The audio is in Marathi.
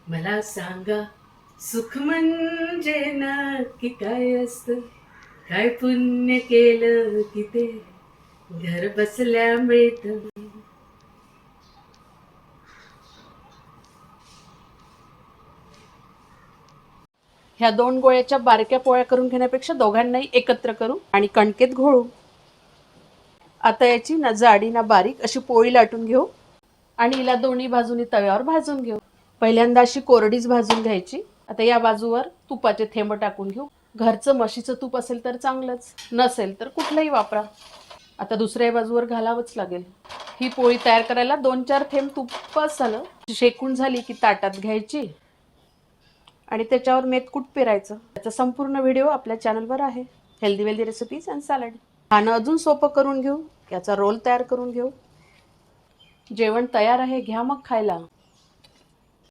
मला सांगा, सुख म्हणजे नक्की काय असतं? काय पुण्य केलं की ते घर बसल्या मिळतं? ह्या दोन गोळ्याच्या बारक्या पोळ्या करून घेण्यापेक्षा दोघांनाही एकत्र करू आणि कणकेत घोळू. आता याची ना जाडी ना बारीक अशी पोळी लाटून घेऊ आणि हिला दोन्ही बाजूनी तव्यावर भाजून घेऊ. पहिल्यांदा अशी कोरडीच भाजून घ्यायची. आता या बाजूवर तुपाचे थेंब टाकून घेऊ. घरचं म्हशीचं तूप असेल तर चांगलंच, नसेल तर कुठलंही वापरा. आता दुसऱ्या बाजूवर घालावंच लागेल. ही पोळी तयार करायला 2-4 थेंब तुपच झालं. शेकून झाली की ताटात घ्यायची आणि त्याच्यावर मेथकूट पेरायचं. त्याचा संपूर्ण व्हिडिओ आपल्या चॅनलवर आहे, healthy wealthy recipes and salad. खाणं अजून सोपं करून घेऊ. याचा रोल तयार करून घेऊ. जेवण तयार आहे, घ्या मग खायला.